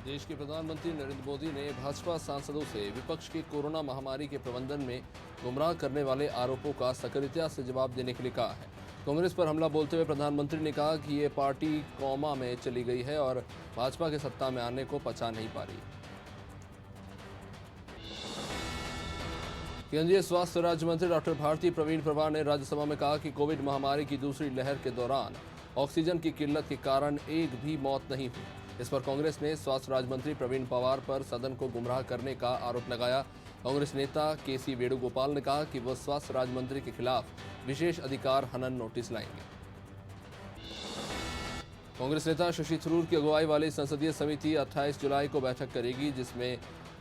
देश के प्रधानमंत्री नरेंद्र मोदी ने भाजपा सांसदों से विपक्ष के कोरोना महामारी के प्रबंधन में गुमराह करने वाले आरोपों का सक्रियता से जवाब देने के लिए कहा है। कांग्रेस पर हमला बोलते हुए प्रधानमंत्री ने कहा कि ये पार्टी कोमा में चली गई है और भाजपा के सत्ता में आने को पचा नहीं पा रही। केंद्रीय स्वास्थ्य राज्य मंत्री डॉक्टर भारती प्रवीण पवार ने राज्यसभा में कहा कि कोविड महामारी की दूसरी लहर के दौरान ऑक्सीजन की किल्लत के कारण एक भी मौत नहीं हुई। इस पर कांग्रेस ने स्वास्थ्य राज्य मंत्री प्रवीण पवार पर सदन को गुमराह करने का आरोप लगाया। कांग्रेस नेता केसी वेणुगोपाल ने कहा कि वह स्वास्थ्य राज्य मंत्री के खिलाफ विशेष अधिकार हनन नोटिस लाएंगे। कांग्रेस नेता शशि थरूर की अगुवाई वाली संसदीय समिति 28 जुलाई को बैठक करेगी, जिसमें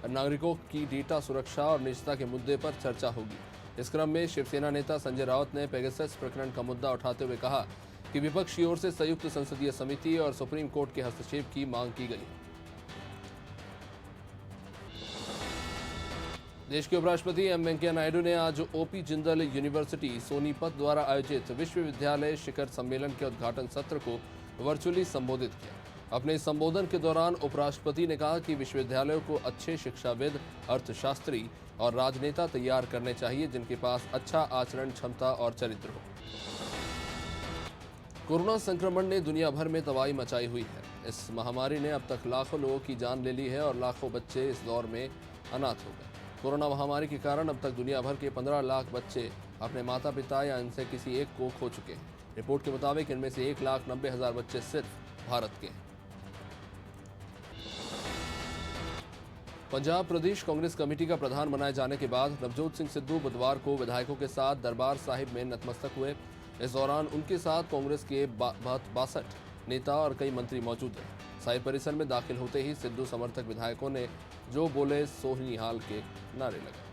नागरिकों की डेटा सुरक्षा और निजता के मुद्दे पर चर्चा होगी। इस क्रम में शिवसेना नेता संजय राउत ने पेगासस प्रकरण का मुद्दा उठाते हुए कहा कि विपक्ष की ओर से संयुक्त संसदीय समिति और सुप्रीम कोर्ट के हस्तक्षेप की मांग की गई। देश के उपराष्ट्रपति एम वेंकैया नायडू ने आज ओपी जिंदल यूनिवर्सिटी सोनीपत द्वारा आयोजित विश्वविद्यालय शिखर सम्मेलन के उद्घाटन सत्र को वर्चुअली संबोधित किया। अपने संबोधन के दौरान उपराष्ट्रपति ने कहा कि विश्वविद्यालयों को अच्छे शिक्षाविद, अर्थशास्त्री और राजनेता तैयार करने चाहिए, जिनके पास अच्छा आचरण क्षमता और चरित्र हो। कोरोना संक्रमण ने दुनिया भर में तबाही मचाई हुई है। इस महामारी ने अब तक लाखों लोगों की जान ले ली है और लाखों बच्चे इस दौर में अनाथ हो गए। कोरोना महामारी के कारण अब तक दुनिया भर के 15 लाख बच्चे अपने माता पिता या इनसे किसी एक को खो चुके हैं। रिपोर्ट के मुताबिक इनमें से 1,90,000 बच्चे सिर्फ भारत के हैं। पंजाब प्रदेश कांग्रेस कमेटी का प्रधान बनाए जाने के बाद नवजोत सिंह सिद्धू बुधवार को विधायकों के साथ दरबार साहिब में नतमस्तक हुए। इस दौरान उनके साथ कांग्रेस के 62 नेता और कई मंत्री मौजूद रहे। साहिब परिसर में दाखिल होते ही सिद्धू समर्थक विधायकों ने जो बोले सो ही निहाल के नारे लगाए।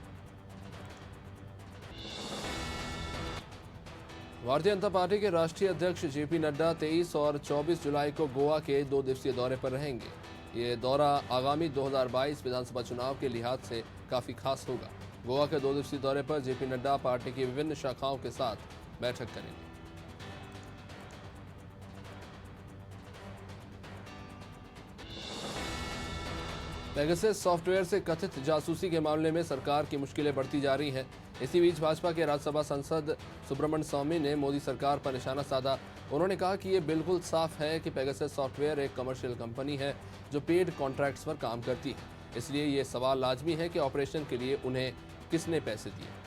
भारतीय जनता पार्टी के राष्ट्रीय अध्यक्ष जेपी नड्डा 23 और 24 जुलाई को गोवा के 2 दिवसीय दौरे पर रहेंगे। ये दौरा आगामी 2022 विधानसभा चुनाव के लिहाज से काफी खास होगा। गोवा के 2 दिवसीय दौरे पर जेपी नड्डा पार्टी की विभिन्न शाखाओं के साथ बैठक करेंगे। पेगासस सॉफ्टवेयर से कथित जासूसी के मामले में सरकार की मुश्किलें बढ़ती जा रही हैं। इसी बीच भाजपा के राज्यसभा सांसद सुब्रमण्यम स्वामी ने मोदी सरकार पर निशाना साधा। उन्होंने कहा कि ये बिल्कुल साफ है कि पेगासस सॉफ्टवेयर एक कमर्शियल कंपनी है जो पेड कॉन्ट्रैक्ट्स पर काम करती है। इसलिए ये सवाल लाजमी है कि ऑपरेशन के लिए उन्हें किसने पैसे दिए।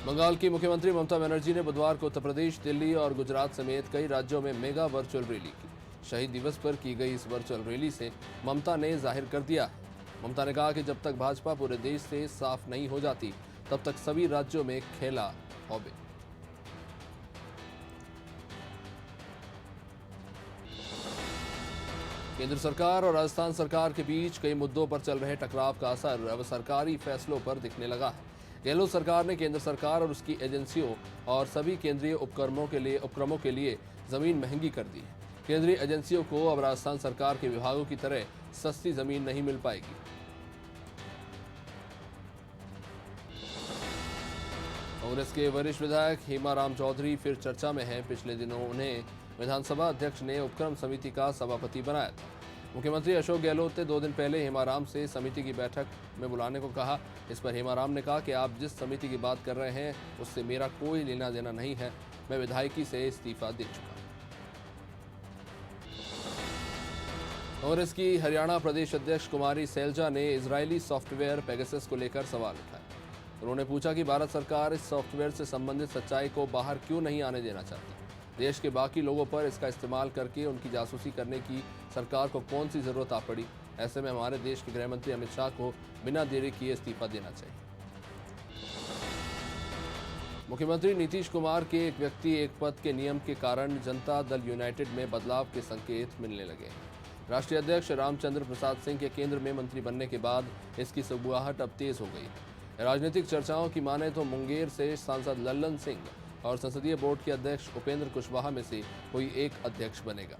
बंगाल की मुख्यमंत्री ममता बनर्जी ने बुधवार को उत्तर प्रदेश, दिल्ली और गुजरात समेत कई राज्यों में मेगा वर्चुअल रैली की। शहीद दिवस पर की गई इस वर्चुअल रैली से ममता ने जाहिर कर दिया है। ममता ने कहा कि जब तक भाजपा पूरे देश से साफ नहीं हो जाती, तब तक सभी राज्यों में खेला होबे। केंद्र सरकार और राजस्थान सरकार के बीच कई मुद्दों पर चल रहे टकराव का असर अब सरकारी फैसलों पर दिखने लगा है। गहलोत सरकार ने केंद्र सरकार और उसकी एजेंसियों और सभी केंद्रीय उपक्रमों के लिए जमीन महंगी कर दी है। केंद्रीय एजेंसियों को अब राजस्थान सरकार के विभागों की तरह सस्ती जमीन नहीं मिल पाएगी। कांग्रेस के वरिष्ठ विधायक हेमाराम चौधरी फिर चर्चा में हैं। पिछले दिनों उन्हें विधानसभा अध्यक्ष ने उपक्रम समिति का सभापति बनाया था। मुख्यमंत्री अशोक गहलोत ने 2 दिन पहले हेमाराम से समिति की बैठक में बुलाने को कहा। इस पर हेमाराम ने कहा कि आप जिस समिति की बात कर रहे हैं उससे मेरा कोई लेना देना नहीं है। मैं विधायकी से इस्तीफा दे चुका। कांग्रेस की हरियाणा प्रदेश अध्यक्ष कुमारी सैलजा ने इजरायली सॉफ्टवेयर पेगासस को लेकर सवाल उठाए। उन्होंने पूछा कि भारत सरकार इस सॉफ्टवेयर से संबंधित सच्चाई को बाहर क्यों नहीं आने देना चाहती। देश के बाकी लोगों पर इसका इस्तेमाल करके उनकी जासूसी करने की सरकार को कौन सी जरूरत आ पड़ी। ऐसे में हमारे देश के गृह मंत्री अमित शाह को बिना देरी किए इस्तीफा देना चाहिए। मुख्यमंत्री नीतीश कुमार के एक व्यक्ति एक पद के नियम के कारण जनता दल यूनाइटेड में बदलाव के संकेत मिलने लगे। राष्ट्रीय अध्यक्ष रामचंद्र प्रसाद सिंह के केंद्र में मंत्री बनने के बाद इसकी सुगबुगाहट अब तेज हो गई। राजनीतिक चर्चाओं की माने तो मुंगेर से सांसद लल्लन सिंह और संसदीय बोर्ड के अध्यक्ष उपेंद्र कुशवाहा में से कोई एक अध्यक्ष बनेगा।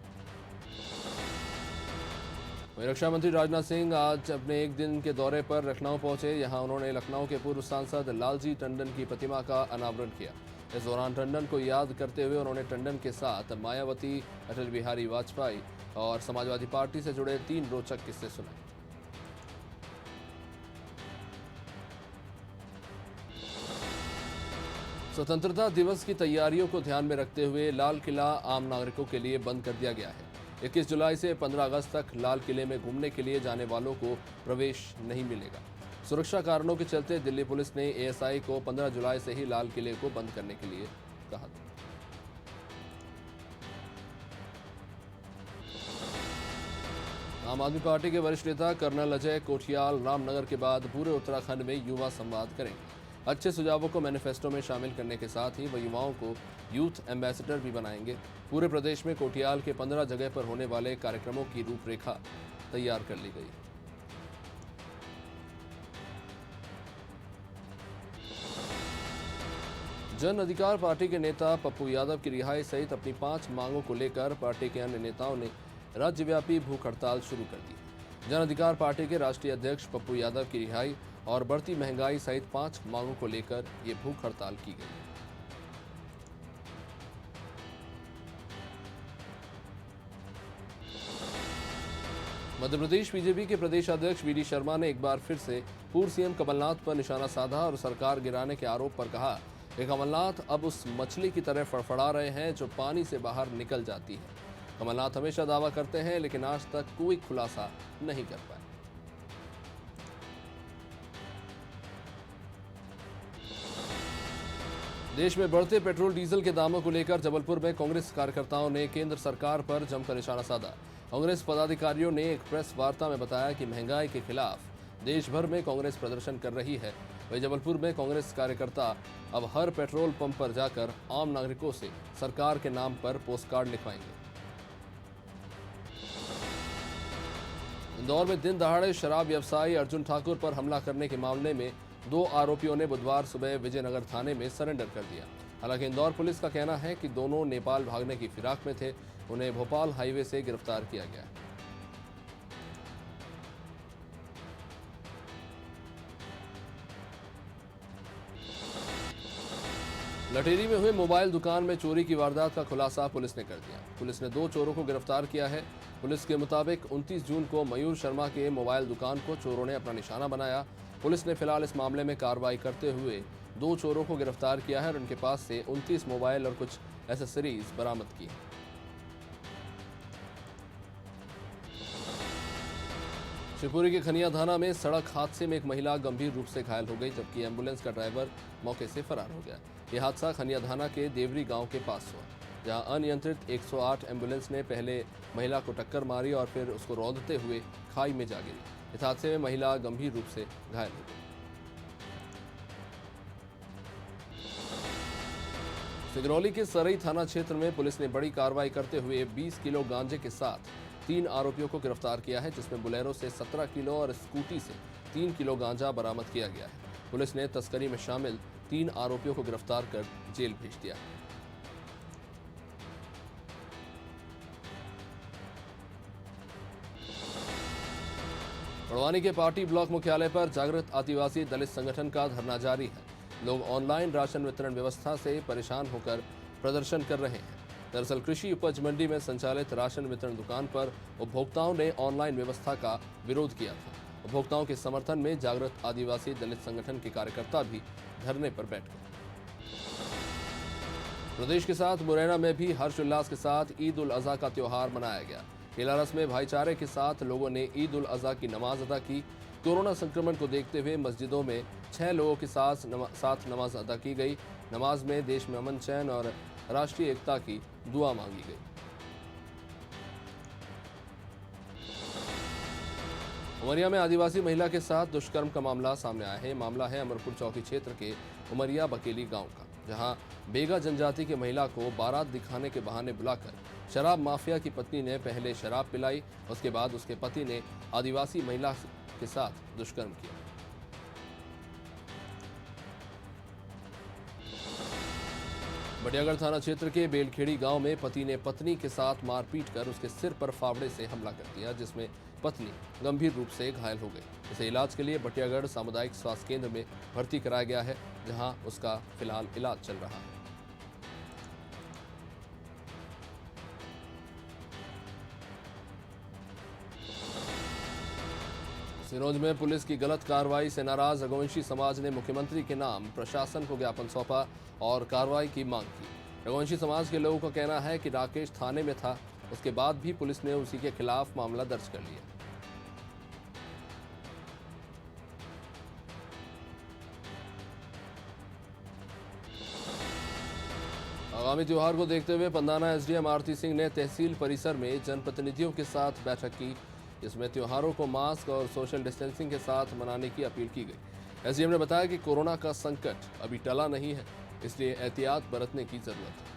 वहीं रक्षा मंत्री राजनाथ सिंह आज अपने एक दिन के दौरे पर लखनऊ पहुंचे। यहां उन्होंने लखनऊ के पूर्व सांसद लालजी टंडन की प्रतिमा का अनावरण किया। इस दौरान टंडन को याद करते हुए उन्होंने टंडन के साथ मायावती, अटल बिहारी वाजपेयी और समाजवादी पार्टी से जुड़े 3 रोचक किस्से सुनाए। स्वतंत्रता दिवस की तैयारियों को ध्यान में रखते हुए लाल किला आम नागरिकों के लिए बंद कर दिया गया है। 21 जुलाई से 15 अगस्त तक लाल किले में घूमने के लिए जाने वालों को प्रवेश नहीं मिलेगा। सुरक्षा कारणों के चलते दिल्ली पुलिस ने एएसआई को 15 जुलाई से ही लाल किले को बंद करने के लिए कहा था। आम आदमी पार्टी के वरिष्ठ नेता कर्नल अजय कोठियाल रामनगर के बाद पूरे उत्तराखंड में युवा संवाद करेंगे। अच्छे सुझावों को मैनिफेस्टो में शामिल करने के साथ ही वह युवाओं को यूथ एम्बेसडर भी बनाएंगे। पूरे प्रदेश में कोठियाल के 15 जगह पर होने वाले कार्यक्रमों की रूपरेखा तैयार कर ली गई। जन अधिकार पार्टी के नेता पप्पू यादव की रिहाई सहित अपनी 5 मांगों को लेकर पार्टी के अन्य नेताओं ने राज्यव्यापी भूख हड़ताल शुरू कर दी। जन अधिकार पार्टी के राष्ट्रीय अध्यक्ष पप्पू यादव की रिहाई और बढ़ती महंगाई सहित 5 मांगों को लेकर ये भूख हड़ताल की गई। मध्य प्रदेश बीजेपी के प्रदेश अध्यक्ष वीडी शर्मा ने एक बार फिर से पूर्व सीएम कमलनाथ पर निशाना साधा और सरकार गिराने के आरोप पर कहा कि कमलनाथ अब उस मछली की तरह फड़फड़ा रहे हैं जो पानी से बाहर निकल जाती है। कमलनाथ हमेशा दावा करते हैं लेकिन आज तक कोई खुलासा नहीं कर पाए। देश में बढ़ते पेट्रोल डीजल के दामों को लेकर जबलपुर में कांग्रेस कार्यकर्ताओं ने केंद्र सरकार पर जमकर निशाना साधा। कांग्रेस पदाधिकारियों ने एक प्रेस वार्ता में बताया कि महंगाई के खिलाफ देश भर में कांग्रेस प्रदर्शन कर रही है। वहीं जबलपुर में कांग्रेस कार्यकर्ता अब हर पेट्रोल पंप पर जाकर आम नागरिकों से सरकार के नाम पर पोस्टकार्ड लिखवाएंगे। इंदौर में दिन दहाड़े शराब व्यवसायी अर्जुन ठाकुर पर हमला करने के मामले में 2 आरोपियों ने बुधवार सुबह विजयनगर थाने में सरेंडर कर दिया। हालांकि इंदौर पुलिस का कहना है कि दोनों नेपाल भागने की फिराक में थे। उन्हें भोपाल हाईवे से गिरफ्तार किया गया। लटेरी में हुए मोबाइल दुकान में चोरी की वारदात का खुलासा पुलिस ने कर दिया। पुलिस ने 2 चोरों को गिरफ्तार किया है। पुलिस के मुताबिक 29 जून को मयूर शर्मा के मोबाइल दुकान को चोरों ने अपना निशाना बनाया। पुलिस ने फिलहाल इस मामले में कार्रवाई करते हुए 2 चोरों को गिरफ्तार किया है और उनके पास से 29 मोबाइल और कुछ एसेसरीज बरामद की। शिवपुरी के खनिया थाना में सड़क हादसे में एक महिला गंभीर रूप से घायल हो गई, जबकि एम्बुलेंस का ड्राइवर मौके से फरार हो गया। यह हादसा खनिया थाना के देवरी गांव के पास हुआ, जहां अनियंत्रित 108 एम्बुलेंस ने पहले महिला को टक्कर मारी और फिर उसको रौंदते हुए खाई में जा गिरी। इस हादसे में महिला गंभीर रूप से घायल हो गई। सिगरौली के सरई थाना क्षेत्र में पुलिस ने बड़ी कार्रवाई करते हुए 20 किलो गांजे के साथ 3 आरोपियों को गिरफ्तार किया है, जिसमें बुलेरो से 17 किलो और स्कूटी से 3 किलो गांजा बरामद किया गया है। पुलिस ने तस्करी में शामिल 3 आरोपियों को गिरफ्तार कर जेल भेज दिया। बड़वानी के पार्टी ब्लॉक मुख्यालय पर जागृत आदिवासी दलित संगठन का धरना जारी है। लोग ऑनलाइन राशन वितरण व्यवस्था से परेशान होकर प्रदर्शन कर रहे हैं। दरअसल कृषि उपज मंडी में संचालित राशन वितरण दुकान पर उपभोक्ताओं ने ऑनलाइन व्यवस्था का विरोध किया था। उपभोक्ताओं के समर्थन में जागृत आदिवासी दलित संगठन के कार्यकर्ता भी धरने पर बैठ गए। प्रदेश के साथ मुरैना में भी हर्षोल्लास के साथ ईद उल अजहा का त्योहार मनाया गया। केलारस में भाईचारे के साथ लोगों ने ईद उल अजहा की नमाज अदा की। कोरोना संक्रमण को देखते हुए मस्जिदों में 6 लोगों के साथ नमाज अदा की गई। नमाज में देश में अमन चैन और राष्ट्रीय एकता की दुआ मांगी गई। उमरिया में आदिवासी महिला के साथ दुष्कर्म का मामला सामने आया है। मामला है अमरपुर चौकी क्षेत्र के उमरिया बकेली गांव का, जहां बेगा जनजाति की महिला को बारात दिखाने के बहाने बुलाकर शराब माफिया की पत्नी ने पहले शराब पिलाई, उसके बाद उसके पति ने आदिवासी महिला के साथ दुष्कर्म किया। बढ़ियागढ़ थाना क्षेत्र के बेलखेड़ी गांव में पति ने पत्नी के साथ मारपीट कर उसके सिर पर फावड़े से हमला कर दिया, जिसमें पत्नी गंभीर रूप से घायल हो गई। इसे इलाज के लिए बढ़ियागढ़ सामुदायिक स्वास्थ्य केंद्र में भर्ती कराया गया है, जहां उसका फिलहाल इलाज चल रहा है। सिरोंज में पुलिस की गलत कार्रवाई से नाराज रघुवंशी समाज ने मुख्यमंत्री के नाम प्रशासन को ज्ञापन सौंपा और कार्रवाई की मांग की। रघुवंशी समाज के लोगों का कहना है कि राकेश थाने में था, उसके बाद भी पुलिस ने उसी के खिलाफ मामला दर्ज कर लिया। आगामी त्योहार को देखते हुए पंदाना एसडीएम आरती सिंह ने तहसील परिसर में जनप्रतिनिधियों के साथ बैठक की। इसमें त्योहारों को मास्क और सोशल डिस्टेंसिंग के साथ मनाने की अपील की गई। एसडीएम ने बताया कि कोरोना का संकट अभी टला नहीं है, इसलिए एहतियात बरतने की जरूरत है।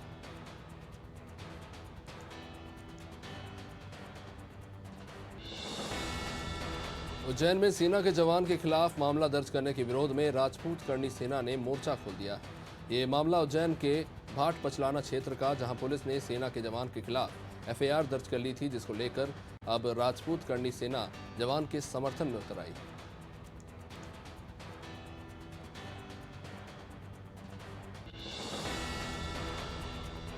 उज्जैन में सेना के जवान के खिलाफ मामला दर्ज करने के विरोध में राजपूत करनी सेना ने मोर्चा खोल दिया। ये मामला उज्जैन के भाट पचलाना क्षेत्र का, जहां पुलिस ने सेना के जवान के खिलाफ एफआईआर दर्ज कर ली थी, जिसको लेकर अब राजपूत करनी सेना जवान के समर्थन में उतर आई।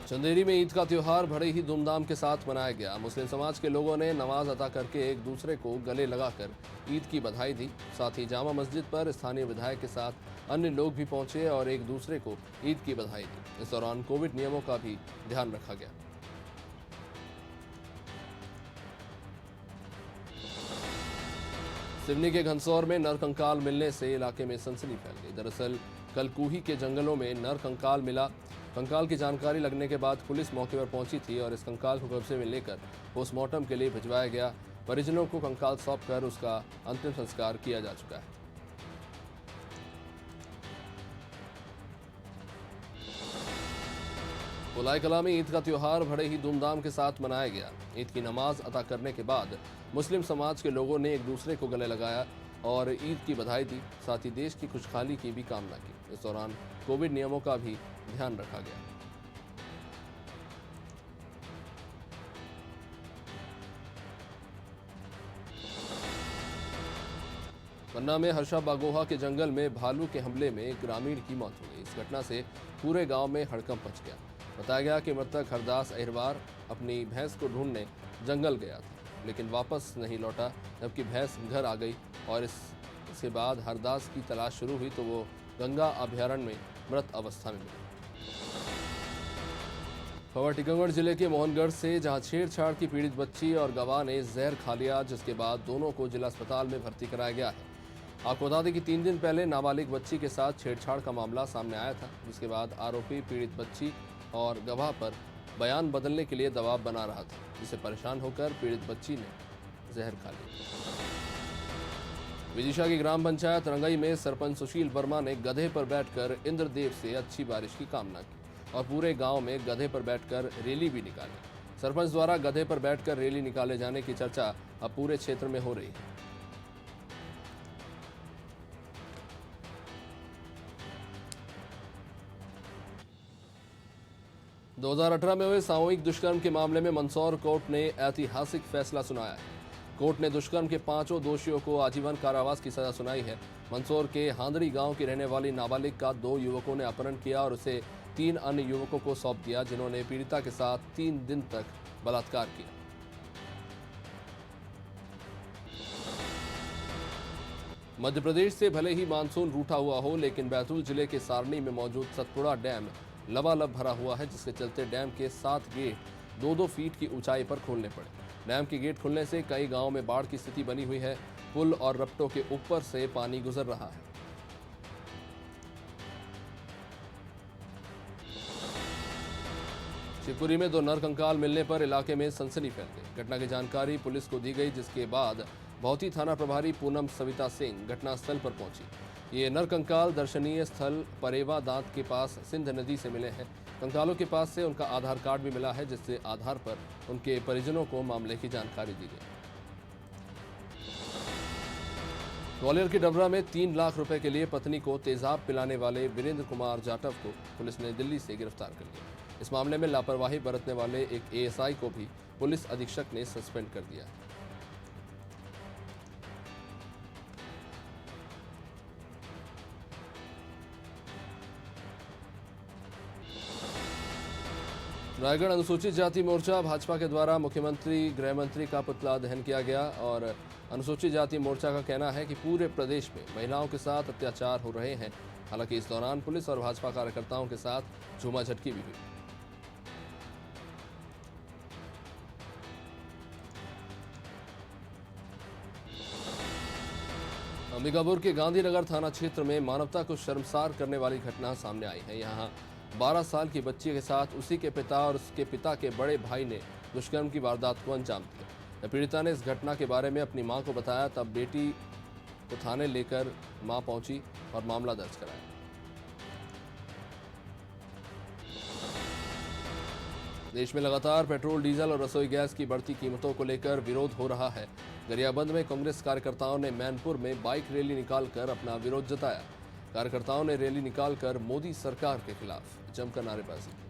चंदेरी में ईद का त्योहार बड़े ही धूमधाम के साथ मनाया गया। मुस्लिम समाज के लोगों ने नमाज अदा करके एक दूसरे को गले लगाकर ईद की बधाई दी। साथ ही जामा मस्जिद पर स्थानीय विधायक के साथ अन्य लोग भी पहुंचे और एक दूसरे को ईद की बधाई दी। इस दौरान कोविड नियमों का भी ध्यान रखा गया। सिवनी के घनसौर में नरकंकाल मिलने से इलाके में सनसनी फैल गई। दरअसल कल कूही के जंगलों में नरकंकाल मिला। कंकाल की जानकारी लगने के बाद पुलिस मौके पर पहुंची थी और इस कंकाल को कब्जे में लेकर पोस्टमार्टम के लिए भिजवाया गया। परिजनों को कंकाल सौंपकर उसका अंतिम संस्कार किया जा चुका है। कुलाई कला में ईद का त्योहार बड़े ही धूमधाम के साथ मनाया गया। ईद की नमाज अदा करने के बाद मुस्लिम समाज के लोगों ने एक दूसरे को गले लगाया और ईद की बधाई दी। साथ ही देश की खुशहाली की भी कामना की। इस दौरान कोविड नियमों का भी ध्यान रखा गया। पन्ना में हर्षा बागोहा के जंगल में भालू के हमले में एक ग्रामीण की मौत हो गई। इस घटना से पूरे गांव में हड़कंप मच गया। बताया गया कि मृतक हरदास अहिरवार अपनी भैंस को ढूंढने जंगल गया था, लेकिन वापस नहीं लौटा। जबकि भैंस घर आ गई और इसके बाद हरदास की तलाश शुरू हुई तो वो गंगा अभयारण्य में मृत अवस्था में मिली। खबर टीकमगढ़ जिले के मोहनगढ़ से, जहां छेड़छाड़ की पीड़ित बच्ची और गवाह ने जहर खा लिया, जिसके बाद दोनों को जिला अस्पताल में भर्ती कराया गया है। आपको बता दें कि 3 दिन पहले नाबालिग बच्ची के साथ छेड़छाड़ का मामला सामने आया था, जिसके बाद आरोपी पीड़ित बच्ची और गवाह पर बयान बदलने के लिए दबाव बना रहा था, जिससे परेशान होकर पीड़ित बच्ची ने जहर खा लिया। विदिशा की ग्राम पंचायत रंगई में सरपंच सुशील वर्मा ने गधे पर बैठकर इंद्रदेव से अच्छी बारिश की कामना की और पूरे गांव में गधे पर बैठकर रैली भी निकाली। सरपंच द्वारा गधे पर बैठकर रैली निकाले जाने की चर्चा अब पूरे क्षेत्र में हो रही है। – 2018 में हुए सामूहिक दुष्कर्म के मामले में मंदसौर कोर्ट ने ऐतिहासिक फैसला सुनाया है। कोर्ट ने दुष्कर्म के 5 दोषियों को आजीवन कारावास की सजा सुनाई है। मंदसौर के हांदड़ी गांव की रहने वाली नाबालिग का 2 युवकों ने अपहरण किया और उसे 3 अन्य युवकों को सौंप दिया, जिन्होंने पीड़िता के साथ 3 दिन तक बलात्कार किया। मध्य प्रदेश से भले ही मानसून रूठा हुआ हो, लेकिन बैतूल जिले के सारनी में मौजूद सतपुड़ा डैम लबालब भरा हुआ है, जिसके चलते डैम के 7 गेट 2-2 फीट की ऊंचाई पर खोलने पड़े। डैम के गेट खुलने से कई गांवों में बाढ़ की स्थिति बनी हुई है। पुल और रपटों के ऊपर से पानी गुजर रहा है। शिवपुरी में 2 नरकंकाल मिलने पर इलाके में सनसनी फैल गई। घटना की जानकारी पुलिस को दी गई, जिसके बाद भौती थाना प्रभारी पूनम सविता सिंह घटनास्थल पर पहुंची। ये नरकंकाल दर्शनीय स्थल परेवा दांत के पास सिंध नदी से मिले हैं। कंकालों के पास से उनका आधार कार्ड भी मिला है, जिसके आधार पर उनके परिजनों को मामले की जानकारी दी गई। ग्वालियर के डबरा में 3 लाख रुपए के लिए पत्नी को तेजाब पिलाने वाले वीरेंद्र कुमार जाटव को पुलिस ने दिल्ली से गिरफ्तार कर लिया। इस मामले में लापरवाही बरतने वाले एक एएसआई को भी पुलिस अधीक्षक ने सस्पेंड कर दिया। रायगढ़ अनुसूचित जाति मोर्चा भाजपा के द्वारा मुख्यमंत्री गृह मंत्री का पुतला दहन किया गया और अनुसूचित जाति मोर्चा का कहना है कि पूरे प्रदेश में महिलाओं के साथ अत्याचार हो रहे हैं। हालांकि इस दौरान पुलिस और भाजपा कार्यकर्ताओं के साथ झूमाझटकी भी हुई। अंबिकापुर के गांधीनगर थाना क्षेत्र में मानवता को शर्मसार करने वाली घटना सामने आई है। यहाँ 12 साल की बच्ची के साथ उसी के पिता और उसके पिता के बड़े भाई ने दुष्कर्म की वारदात को अंजाम दिया। जब पीड़िता ने इस घटना के बारे में अपनी मां को बताया तब बेटी को थाने लेकर मां पहुंची और मामला दर्ज कराया। देश में लगातार पेट्रोल, डीजल और रसोई गैस की बढ़ती कीमतों को लेकर विरोध हो रहा है। गरियाबंद में कांग्रेस कार्यकर्ताओं ने मैनपुर में बाइक रैली निकालकर अपना विरोध जताया। कार्यकर्ताओं ने रैली निकालकर मोदी सरकार के खिलाफ जमकर नारेबाजी की।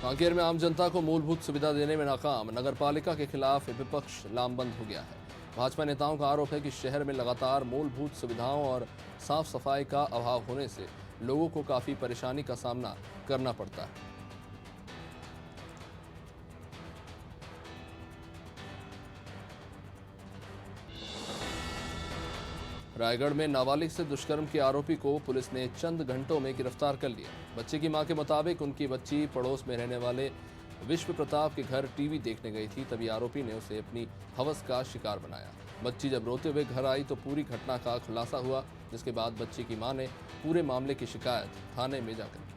कांकेर में आम जनता को मूलभूत सुविधा देने में नाकाम नगरपालिका के खिलाफ विपक्ष लामबंद हो गया है। भाजपा नेताओं का आरोप है कि शहर में लगातार मूलभूत सुविधाओं और साफ सफाई का अभाव होने से लोगों को काफी परेशानी का सामना करना पड़ता है। रायगढ़ में नाबालिग से दुष्कर्म के आरोपी को पुलिस ने चंद घंटों में गिरफ्तार कर लिया। बच्चे की मां के मुताबिक उनकी बच्ची पड़ोस में रहने वाले विश्व प्रताप के घर टीवी देखने गई थी, तभी आरोपी ने उसे अपनी हवस का शिकार बनाया। बच्ची जब रोते हुए घर आई तो पूरी घटना का खुलासा हुआ, जिसके बाद बच्ची की मां ने पूरे मामले की शिकायत थाने में जाकर की।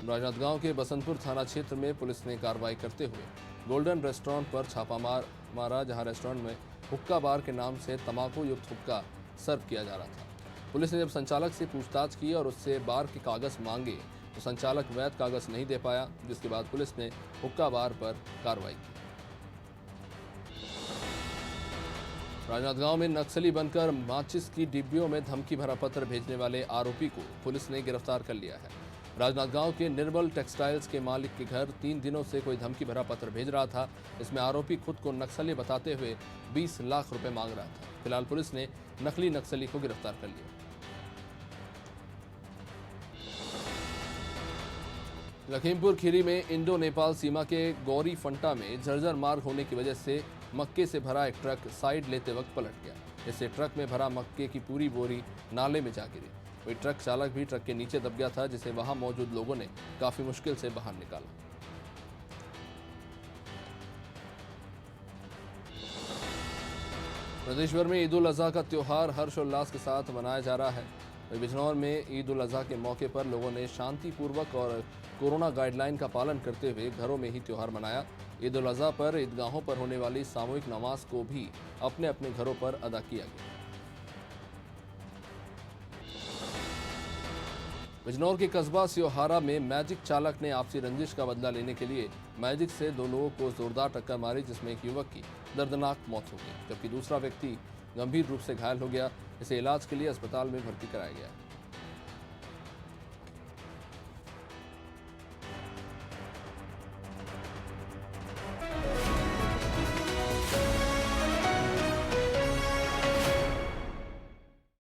राजनांदगांव के बसंतपुर थाना क्षेत्र में पुलिस ने कार्रवाई करते हुए गोल्डन रेस्टोरेंट पर छापा मारा, जहां रेस्टोरेंट में हुक्का बार के नाम से तंबाकू युक्त हुक्का सर्व किया जा रहा था। पुलिस ने जब संचालक से पूछताछ की और उससे बार के कागज मांगे तो संचालक वैध कागज नहीं दे पाया, जिसके बाद पुलिस ने हुक्का बार पर कार्रवाई की। राजनांदगांव में नक्सली बनकर माचिस की डिब्बियों में धमकी भरा पत्र भेजने वाले आरोपी को पुलिस ने गिरफ्तार कर लिया है। राजनांदगांव के निर्मल टेक्सटाइल्स के मालिक के घर 3 दिनों से कोई धमकी भरा पत्र भेज रहा था। इसमें आरोपी खुद को नक्सली बताते हुए 20 लाख रुपए मांग रहा था। फिलहाल पुलिस ने नकली नक्सली को गिरफ्तार कर लिया। लखीमपुर खीरी में इंडो नेपाल सीमा के गौरी फंटा में जर्जर मार्ग होने की वजह से मक्के से भरा एक ट्रक साइड लेते वक्त पलट गया। इससे ट्रक में भरा मक्के की पूरी बोरी नाले में जा गिरी। वही ट्रक चालक भी ट्रक के नीचे दब गया था, जिसे वहां मौजूद लोगों ने काफी मुश्किल से बाहर निकाला। प्रदेश भर में ईद उल अजहा का त्योहार हर्षोल्लास के साथ मनाया जा रहा है। बिजनौर में ईद उल अजहा के मौके पर लोगों ने शांतिपूर्वक और कोरोना गाइडलाइन का पालन करते हुए घरों में ही त्योहार मनाया। ईद उल अजहा पर ईदगाहों पर होने वाली सामूहिक नमाज को भी अपने अपने घरों पर अदा किया गया। बिजनौर के कस्बा स्योहारा में मैजिक चालक ने आपसी रंजिश का बदला लेने के लिए मैजिक से 2 लोगों को जोरदार टक्कर मारी, जिसमें एक युवक की दर्दनाक मौत हो गई, जबकि दूसरा व्यक्ति गंभीर रूप से घायल हो गया। इसे इलाज के लिए अस्पताल में भर्ती कराया गया।